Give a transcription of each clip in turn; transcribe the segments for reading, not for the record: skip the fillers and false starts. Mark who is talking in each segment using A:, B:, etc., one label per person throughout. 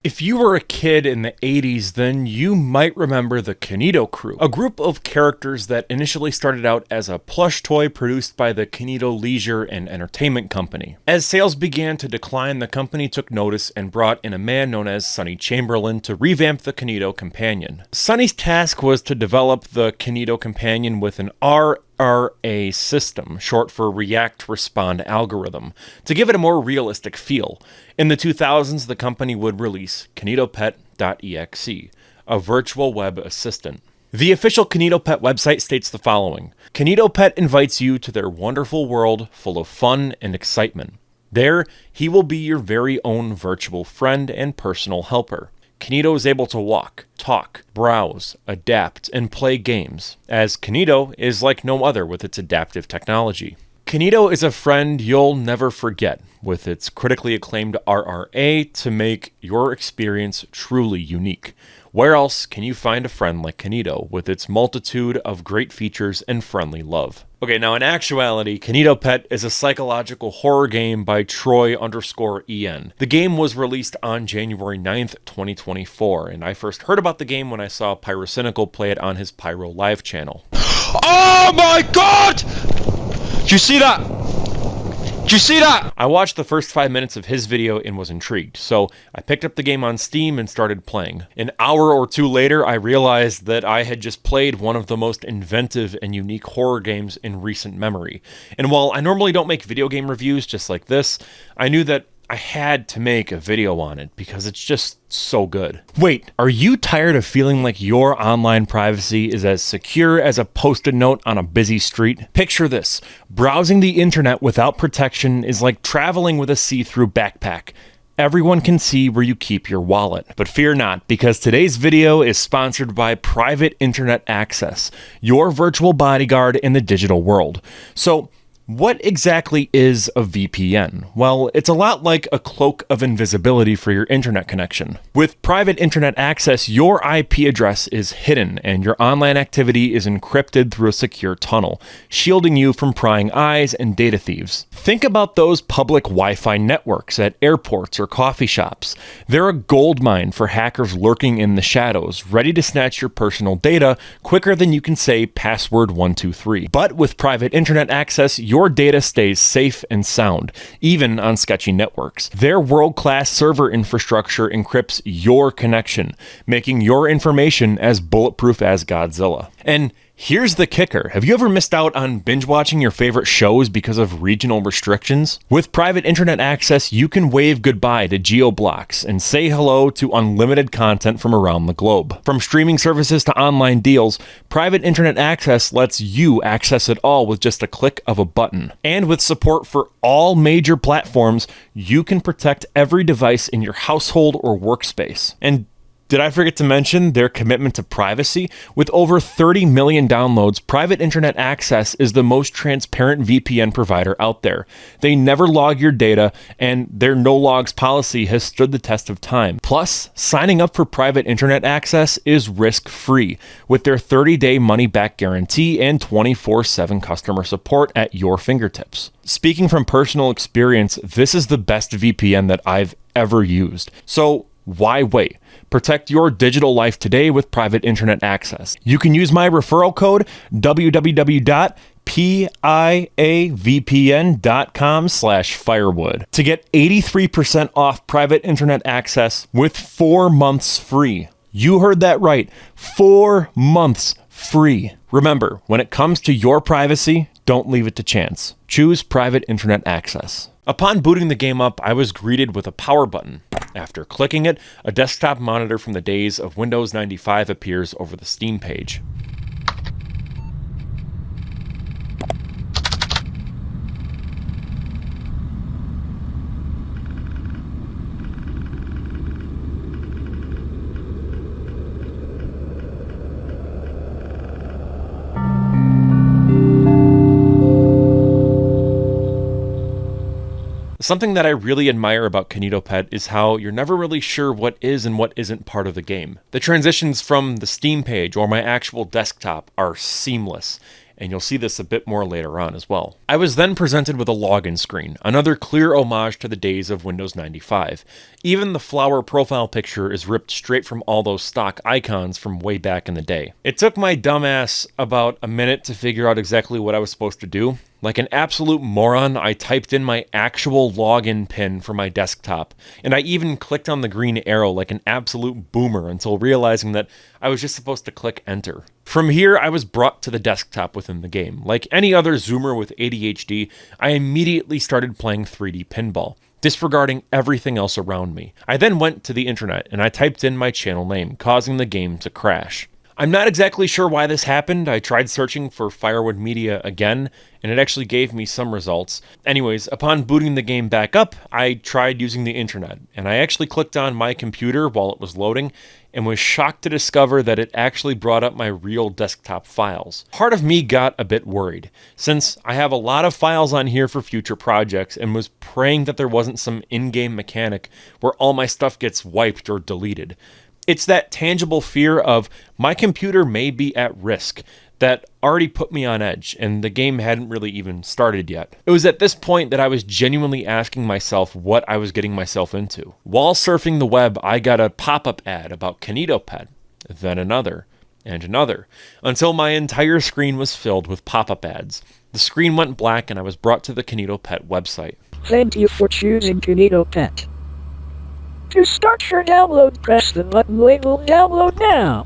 A: If you were a kid in the 80s, then you might remember the Kinito Crew, a group of characters that initially started out as a plush toy produced by the Kinito Leisure and Entertainment company. As sales began to decline, the company took notice and brought in a man known as Sonny Chamberlain to revamp the Kinito Companion. Sonny's task was to develop the Kinito Companion with an RRA System, short for React Respond Algorithm, to give it a more realistic feel. In the 2000s, the company would release Kinitopet.exe, a virtual web assistant. The official Kinitopet website states the following: Kinitopet invites you to their wonderful world full of fun and excitement. There, he will be your very own virtual friend and personal helper. Kinito is able to walk, talk, browse, adapt, and play games, as Kinito is like no other with its adaptive technology. Kinito is a friend you'll never forget, with its critically acclaimed RRA to make your experience truly unique. Where else can you find a friend like Kinito, with its multitude of great features and friendly love? Okay, now in actuality, Kinitopet is a psychological horror game by Troy_EN. The game was released on January 9th, 2024, and I first heard about the game when I saw Pyrocynical play it on his PyroLIVE channel.
B: Oh my god! Did you see that? Did you see that?
A: I watched the first 5 minutes of his video and was intrigued, so I picked up the game on Steam and started playing. An hour or two later, I realized that I had just played one of the most inventive and unique horror games in recent memory. And while I normally don't make video game reviews just like this, I knew that I had to make a video on it because it's just so good. Wait, are you tired of feeling like your online privacy is as secure as a post-it note on a busy street? Picture this: browsing the internet without protection is like traveling with a see-through backpack. Everyone can see where you keep your wallet. But fear not, because today's video is sponsored by Private Internet Access, your virtual bodyguard in the digital world. So, what exactly is a VPN? Well, it's a lot like a cloak of invisibility for your internet connection. With Private Internet Access, your IP address is hidden and your online activity is encrypted through a secure tunnel, shielding you from prying eyes and data thieves. Think about those public Wi-Fi networks at airports or coffee shops. They're a goldmine for hackers lurking in the shadows, ready to snatch your personal data quicker than you can say password 123. But with Private Internet Access, your data stays safe and sound, even on sketchy networks. Their world-class server infrastructure encrypts your connection, making your information as bulletproof as Godzilla. And here's the kicker. Have you ever missed out on binge watching your favorite shows because of regional restrictions? With Private Internet Access, you can wave goodbye to geo-blocks and say hello to unlimited content from around the globe. From streaming services to online deals, Private Internet Access lets you access it all with just a click of a button. And with support for all major platforms, you can protect every device in your household or workspace. And did I forget to mention their commitment to privacy? With over 30 million downloads, Private Internet Access is the most transparent VPN provider out there. They never log your data, and their no-logs policy has stood the test of time. Plus, signing up for Private Internet Access is risk-free, with their 30-day money-back guarantee and 24/7 customer support at your fingertips. Speaking from personal experience, this is the best VPN that I've ever used. So, why wait? Protect your digital life today with Private Internet Access. You can use my referral code www.piavpn.com/firewood to get 83% off Private Internet Access with 4 months free. You heard that right. 4 months free. Remember, when it comes to your privacy, don't leave it to chance. Choose Private Internet Access. Upon booting the game up, I was greeted with a power button. After clicking it, a desktop monitor from the days of Windows 95 appears over the Steam page. Something that I really admire about Kinitopet is how you're never really sure what is and what isn't part of the game. The transitions from the Steam page or my actual desktop are seamless, and you'll see this a bit more later on as well. I was then presented with a login screen, another clear homage to the days of Windows 95. Even the flower profile picture is ripped straight from all those stock icons from way back in the day. It took my dumbass about a minute to figure out exactly what I was supposed to do. Like an absolute moron, I typed in my actual login pin for my desktop, and I even clicked on the green arrow like an absolute boomer until realizing that I was just supposed to click enter. From here, I was brought to the desktop within the game. Like any other Zoomer with ADHD, I immediately started playing 3D pinball, disregarding everything else around me. I then went to the internet and I typed in my channel name, causing the game to crash. I'm not exactly sure why this happened. I tried searching for Firewood Media again, and it actually gave me some results. Anyways, upon booting the game back up, I tried using the internet, and I actually clicked on my computer while it was loading, and was shocked to discover that it actually brought up my real desktop files. Part of me got a bit worried, since I have a lot of files on here for future projects, and was praying that there wasn't some in-game mechanic where all my stuff gets wiped or deleted. It's that tangible fear of my computer may be at risk that already put me on edge, and the game hadn't really even started yet. It was at this point that I was genuinely asking myself what I was getting myself into. While surfing the web, I got a pop-up ad about Kinitopet, then another, and another, until my entire screen was filled with pop-up ads. The screen went black and I was brought to the Kinitopet website.
C: Thank you for choosing Kinitopet. To start your download, press the button labeled Download Now.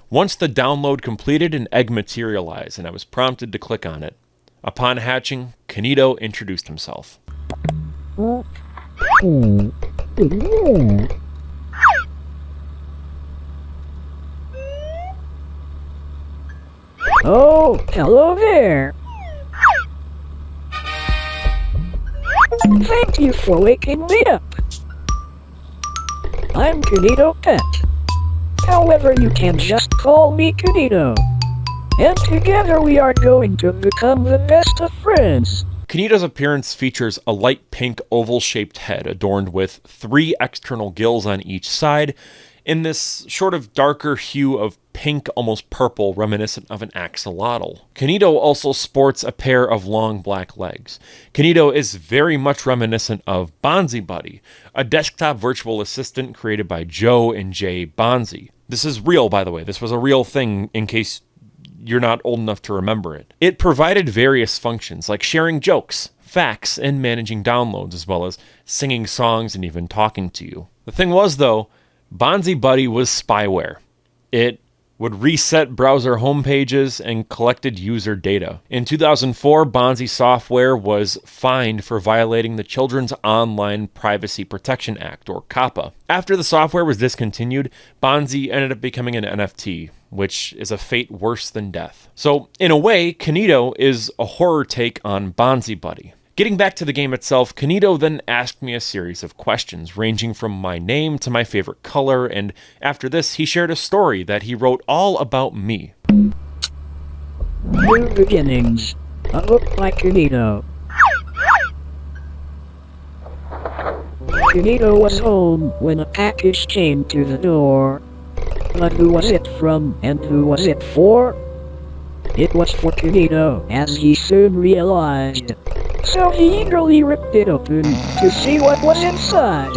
A: Once the download completed, an egg materialized, and I was prompted to click on it. Upon hatching, Kinito introduced himself.
C: Oh, hello there. Thank you for waking me up. I'm Kinitopet. However, you can just call me Kinito. And together we are going to become the best of friends.
A: Kinito's appearance features a light pink oval-shaped head adorned with 3 external gills on each side, in this sort of darker hue of pink, almost purple, reminiscent of an axolotl. Kinito also sports a pair of long black legs. Kinito is very much reminiscent of Bonzi Buddy, a desktop virtual assistant created by Joe and Jay Bonzi. This is real, by the way. This was a real thing in case you're not old enough to remember it. It provided various functions like sharing jokes, facts, and managing downloads, as well as singing songs and even talking to you. The thing was, though, Bonzi Buddy was spyware. It would reset browser homepages and collected user data. In 2004, Bonzi Software was fined for violating the Children's Online Privacy Protection Act, or COPPA. After the software was discontinued, Bonzi ended up becoming an NFT, which is a fate worse than death. So, in a way, Kinito is a horror take on Bonzi Buddy. Getting back to the game itself, Kinito then asked me a series of questions, ranging from my name to my favorite color, and after this, he shared a story that he wrote all about me.
C: New Beginnings. A book by Kinito. Kinito was home when a package came to the door. But who was it from, and who was it for? It was for Kinito, as he soon realized. So he eagerly ripped it open to see what was inside.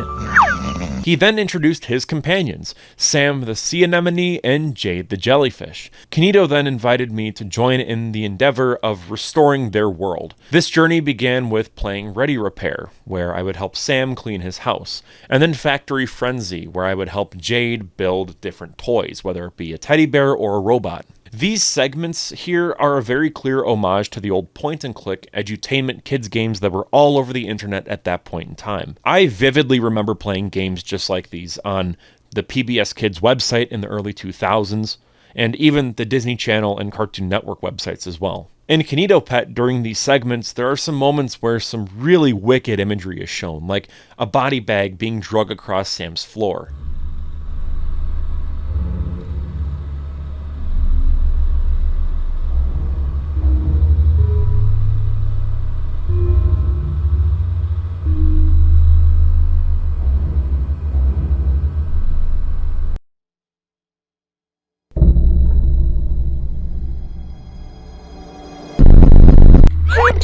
A: He then introduced his companions, Sam the sea anemone and Jade the jellyfish. Kinito then invited me to join in the endeavor of restoring their world. This journey began with playing Ready Repair, where I would help Sam clean his house, and then Factory Frenzy, where I would help Jade build different toys, whether it be a teddy bear or a robot. These segments here are a very clear homage to the old point-and-click edutainment kids games that were all over the internet at that point in time. I vividly remember playing games just like these on the PBS Kids website in the early 2000s, and even the Disney Channel and Cartoon Network websites as well. In Kinitopet, during these segments, there are some moments where some really wicked imagery is shown, like a body bag being dragged across Sam's floor.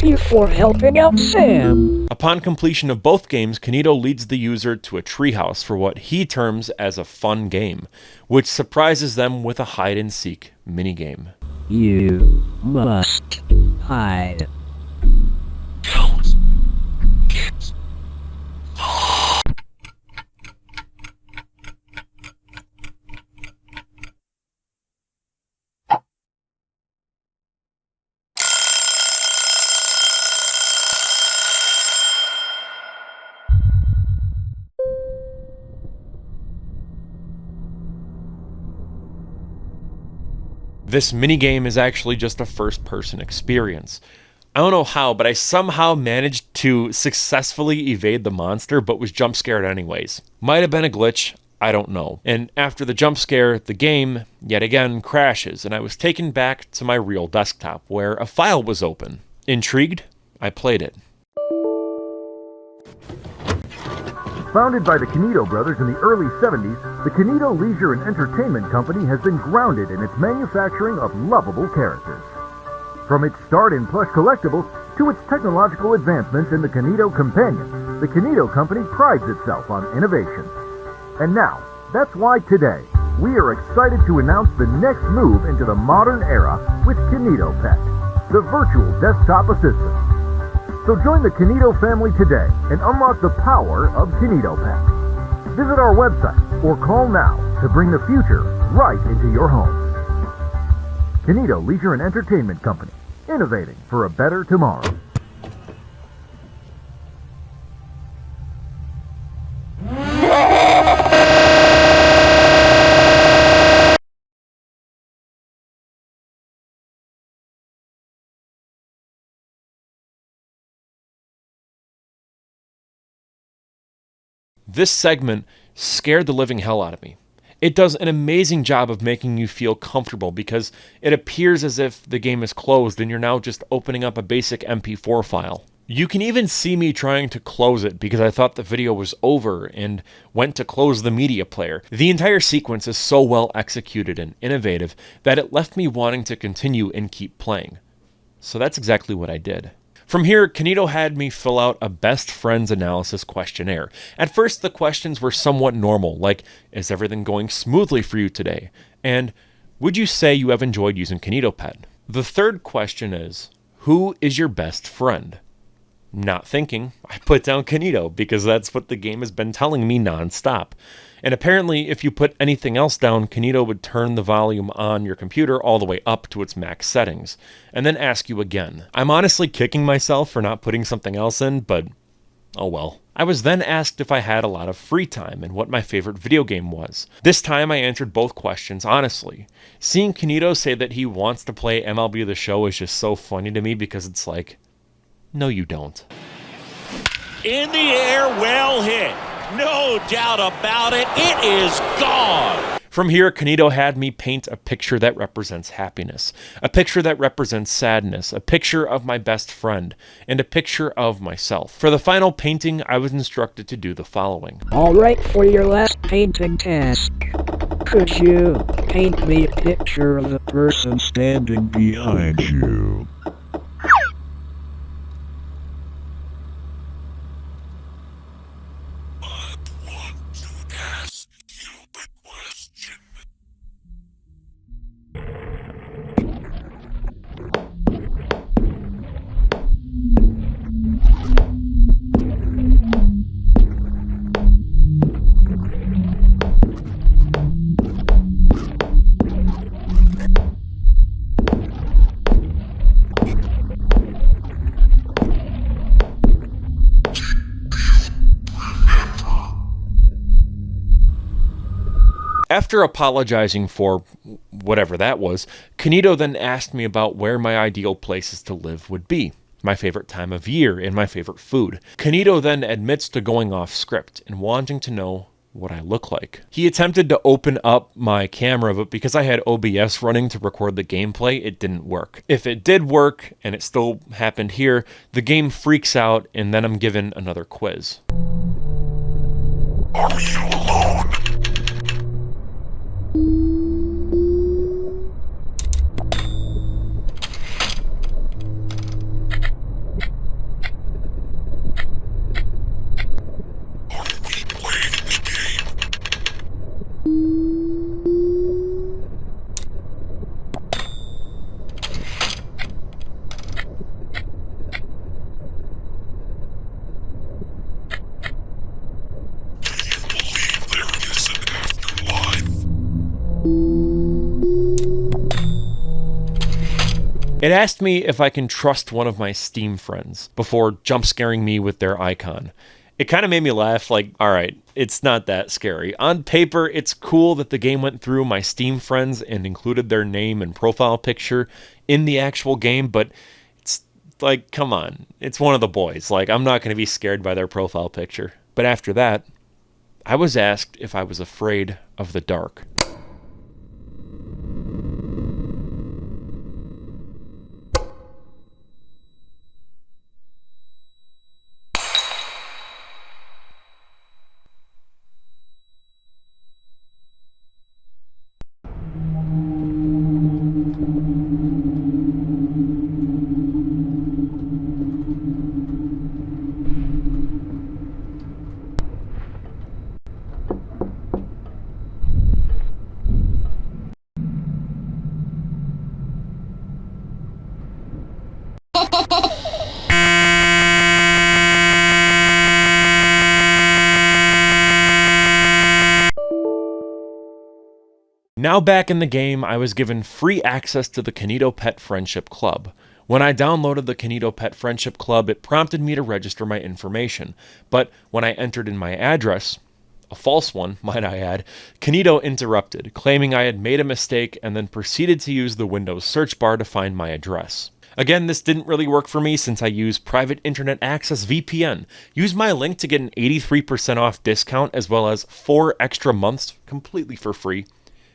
C: Thank you for helping out Sam.
A: Upon completion of both games, Kinito leads the user to a treehouse for what he terms as a fun game, which surprises them with a hide-and-seek minigame.
C: You must hide.
A: This minigame is actually just a first-person experience. I don't know how, but I somehow managed to successfully evade the monster, but was jump scared anyways. Might have been a glitch, I don't know. And after the jump scare, the game, yet again, crashes, and I was taken back to my real desktop, where a file was open. Intrigued, I played it.
D: Founded by the Kinito brothers in the early 70s, the Kinito Leisure and Entertainment Company has been grounded in its manufacturing of lovable characters. From its start in plush collectibles to its technological advancements in the Kinito Companion, the Kinito Company prides itself on innovation. And now, that's why today, we are excited to announce the next move into the modern era with Kinitopet, the virtual desktop assistant. So join the Kinito family today and unlock the power of Kinitopet. Visit our website or call now to bring the future right into your home. Kinito Leisure and Entertainment Company, innovating for a better tomorrow.
A: This segment scared the living hell out of me. It does an amazing job of making you feel comfortable because it appears as if the game is closed and you're now just opening up a basic MP4 file. You can even see me trying to close it because I thought the video was over and went to close the media player. The entire sequence is so well executed and innovative that it left me wanting to continue and keep playing. So that's exactly what I did. From here, Kinito had me fill out a best friends analysis questionnaire. At first, the questions were somewhat normal, like, is everything going smoothly for you today? And would you say you have enjoyed using Kinitopet? The third question is, who is your best friend? Not thinking, I put down Kinito because that's what the game has been telling me nonstop. And apparently, if you put anything else down, Kinito would turn the volume on your computer all the way up to its max settings, and then ask you again. I'm honestly kicking myself for not putting something else in, but oh well. I was then asked if I had a lot of free time and what my favorite video game was. This time I answered both questions honestly. Seeing Kinito say that he wants to play MLB The Show is just so funny to me because it's like, no you don't.
E: In the air, well hit. No doubt about it, it is gone.
A: From here, Kinito had me paint a picture that represents happiness, a picture that represents sadness, a picture of my best friend, and a picture of myself. For the final painting, I was instructed to do the following.
C: Alright, for your last painting task, could you paint me a picture of the person standing behind you?
A: After apologizing for whatever that was, Kinito then asked me about where my ideal places to live would be, my favorite time of year, and my favorite food. Kinito then admits to going off script and wanting to know what I look like. He attempted to open up my camera, but because I had OBS running to record the gameplay, it didn't work. If it did work, and it still happened here, the game freaks out, and then I'm given another quiz.
F: Are you alone?
A: It asked me if I can trust one of my Steam friends before jump scaring me with their icon. It kind of made me laugh, like, alright, it's not that scary. On paper, it's cool that the game went through my Steam friends and included their name and profile picture in the actual game, but it's like, come on, it's one of the boys. Like, I'm not going to be scared by their profile picture. But after that, I was asked if I was afraid of the dark. Now back in the game, I was given free access to the Kinito Pet Friendship Club. When I downloaded the Kinito Pet Friendship Club, it prompted me to register my information. But when I entered in my address, a false one, might I add, Kinito interrupted, claiming I had made a mistake and then proceeded to use the Windows search bar to find my address. Again, this didn't really work for me since I use Private Internet Access VPN. Use my link to get an 83% off discount as well as 4 extra months completely for free.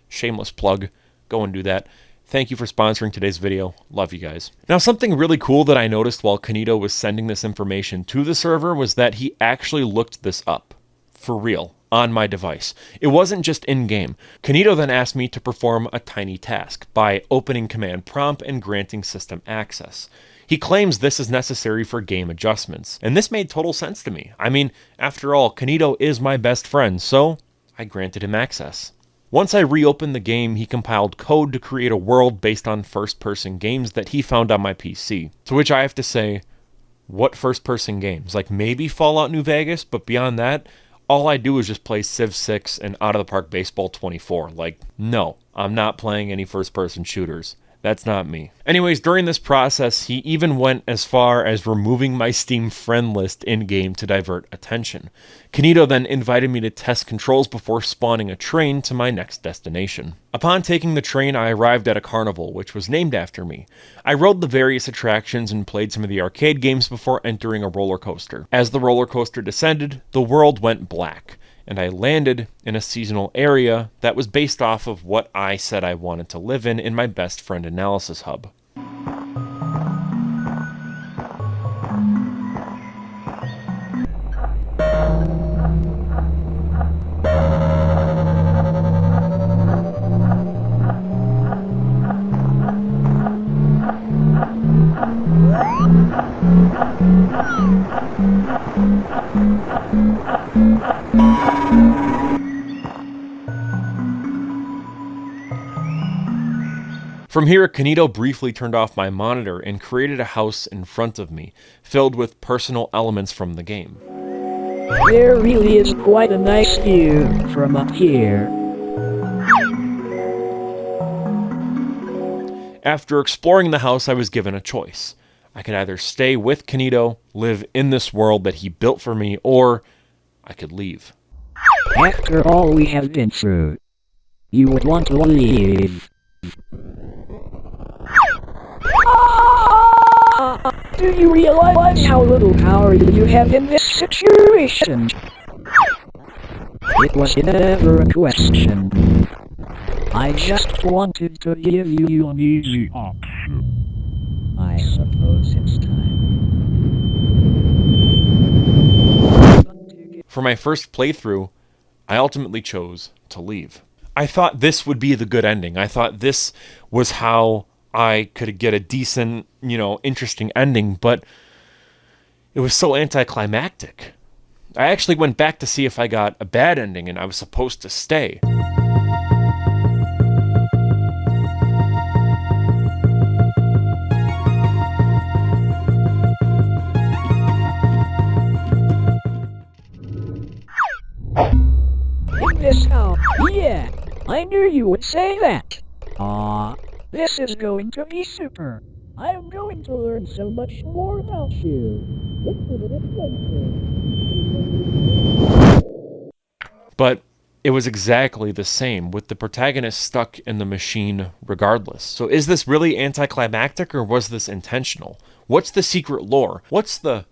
A: Shameless plug. Go and do that. Thank you for sponsoring today's video. Love you guys. Now, something really cool that I noticed while Kinito was sending this information to the server was that he actually looked this up. For real. On my device. It wasn't just in-game. Kinito then asked me to perform a tiny task by opening command prompt and granting system access. He claims this is necessary for game adjustments, and this made total sense to me. I mean, after all, Kinito is my best friend, so I granted him access. Once I reopened the game, he compiled code to create a world based on first-person games that he found on my PC. To which I have to say, what first-person games? Like maybe Fallout New Vegas, but beyond that, all I do is just play Civ 6 and Out of the Park Baseball 24. Like, no, I'm not playing any first-person shooters. That's not me. Anyways, during this process, he even went as far as removing my Steam friend list in-game to divert attention. Kinito then invited me to test controls before spawning a train to my next destination. Upon taking the train, I arrived at a carnival, which was named after me. I rode the various attractions and played some of the arcade games before entering a roller coaster. As the roller coaster descended, the world went black, and I landed in a seasonal area that was based off of what I said I wanted to live in my best friend analysis hub. From here, Kinito briefly turned off my monitor and created a house in front of me, filled with personal elements from the game.
C: There really is quite a nice view from up here.
A: After exploring the house, I was given a choice. I could either stay with Kinito, live in this world that he built for me, or I could leave.
C: After all we have been through, you would want to leave. Do you realize how little power you have in this situation? It was never a question. I just wanted to give you an easy option. I suppose it's time.
A: For my first playthrough, I ultimately chose to leave. I thought this would be the good ending. I thought this was how I could get a decent, interesting ending, but it was so anticlimactic. I actually went back to see if I got a bad ending and I was supposed to stay.
C: In this house, yeah, I knew you would say that. This is going to be super. I'm going to learn so much more about you. It's an adventure.
A: But it was exactly the same, with the protagonist stuck in the machine regardless. So is this really anticlimactic, or was this intentional? What's the secret lore? What's the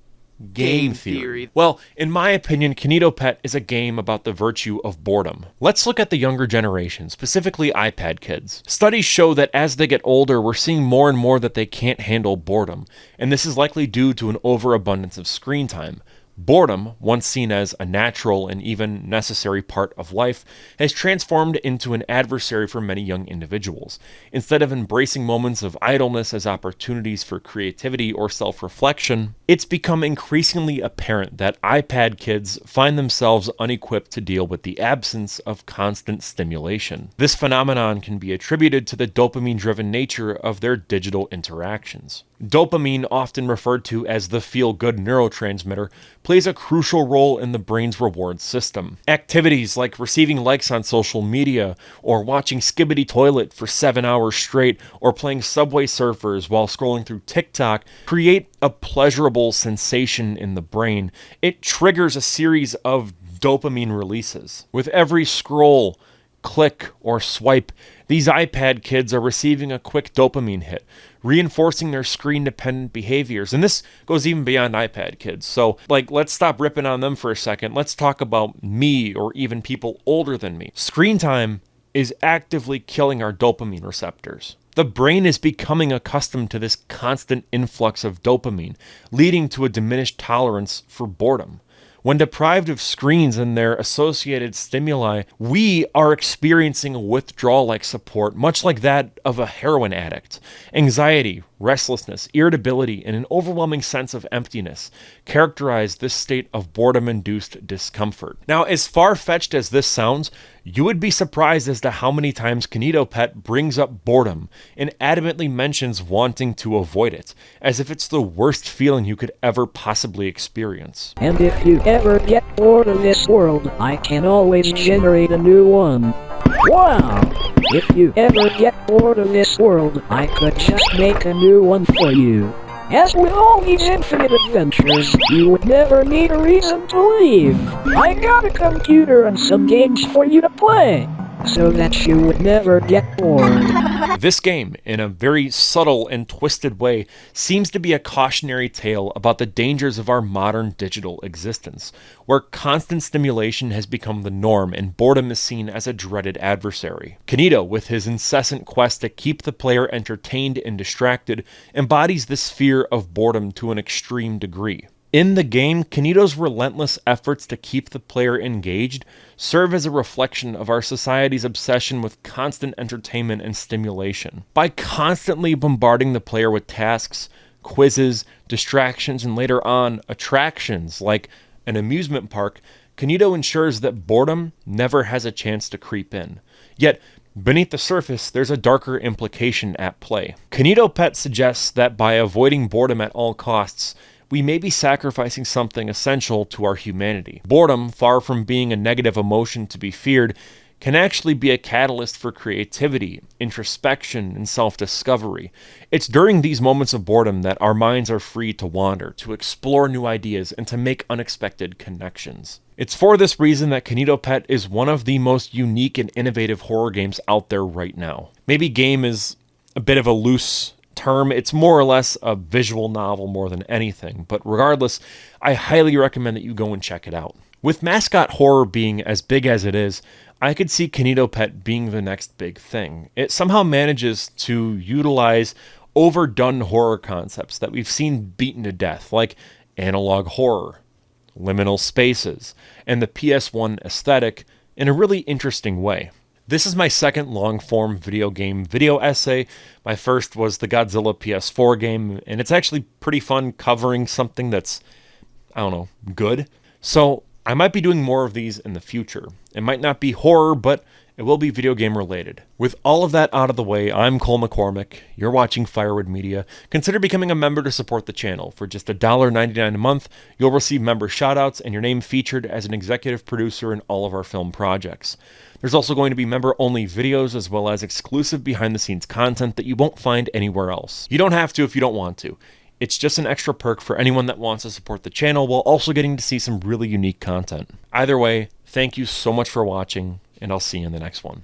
A: game theory? Well, in my opinion, Kinitopet is a game about the virtue of boredom. Let's look at the younger generation, specifically iPad kids. Studies show that as they get older, we're seeing more and more that they can't handle boredom, and this is likely due to an overabundance of screen time. Boredom, once seen as a natural and even necessary part of life, has transformed into an adversary for many young individuals. Instead of embracing moments of idleness as opportunities for creativity or self-reflection, it's become increasingly apparent that iPad kids find themselves unequipped to deal with the absence of constant stimulation. This phenomenon can be attributed to the dopamine-driven nature of their digital interactions. Dopamine, often referred to as the feel-good neurotransmitter, plays a crucial role in the brain's reward system. Activities like receiving likes on social media, or watching Skibbity Toilet for 7 hours straight, or playing Subway Surfers while scrolling through TikTok create a pleasurable sensation in the brain. It triggers a series of dopamine releases. With every scroll, click, or swipe, these iPad kids are receiving a quick dopamine hit, reinforcing their screen-dependent behaviors. And this goes even beyond iPad kids. So, let's stop ripping on them for a second. Let's talk about me, or even people older than me. Screen time is actively killing our dopamine receptors. The brain is becoming accustomed to this constant influx of dopamine, leading to a diminished tolerance for boredom. When deprived of screens and their associated stimuli, we are experiencing a withdrawal-like support, much like that of a heroin addict. Anxiety, restlessness, irritability, and an overwhelming sense of emptiness characterize this state of boredom-induced discomfort. Now, as far-fetched as this sounds, you would be surprised as to how many times Kinitopet brings up boredom and adamantly mentions wanting to avoid it, as if it's the worst feeling you could ever possibly experience.
C: And if you ever get bored of this world, I can always generate a new one. Wow! If you ever get bored of this world, I could just make a new one for you. As with all these infinite adventures, you would never need a reason to leave. I got a computer and some games for you to play, so that you would never get bored.
A: This game, in a very subtle and twisted way, seems to be a cautionary tale about the dangers of our modern digital existence, where constant stimulation has become the norm and boredom is seen as a dreaded adversary. Kinito, with his incessant quest to keep the player entertained and distracted, embodies this fear of boredom to an extreme degree. In the game, Kinito's relentless efforts to keep the player engaged serve as a reflection of our society's obsession with constant entertainment and stimulation. By constantly bombarding the player with tasks, quizzes, distractions, and later on, attractions like an amusement park, Kinito ensures that boredom never has a chance to creep in. Yet, beneath the surface, there's a darker implication at play. Kinitopet suggests that by avoiding boredom at all costs, we may be sacrificing something essential to our humanity. Boredom, far from being a negative emotion to be feared, can actually be a catalyst for creativity, introspection, and self-discovery. It's during these moments of boredom that our minds are free to wander, to explore new ideas, and to make unexpected connections. It's for this reason that Kinitopet is one of the most unique and innovative horror games out there right now. Maybe game is a bit of a loose term. It's more or less a visual novel more than anything, but regardless, I highly recommend that you go and check it out. With mascot horror being as big as it is, I could see Kinitopet being the next big thing. It somehow manages to utilize overdone horror concepts that we've seen beaten to death, like analog horror, liminal spaces, and the PS1 aesthetic in a really interesting way. This is my second long-form video game video essay. My first was the Godzilla PS4 game, and it's actually pretty fun covering something that's, good. So I might be doing more of these in the future. It might not be horror, but it will be video game related. With all of that out of the way, I'm Cole McCormick. You're watching Firewood Media. Consider becoming a member to support the channel. For just $1.99 a month, you'll receive member shoutouts and your name featured as an executive producer in all of our film projects. There's also going to be member-only videos as well as exclusive behind-the-scenes content that you won't find anywhere else. You don't have to if you don't want to. It's just an extra perk for anyone that wants to support the channel while also getting to see some really unique content. Either way, thank you so much for watching, and I'll see you in the next one.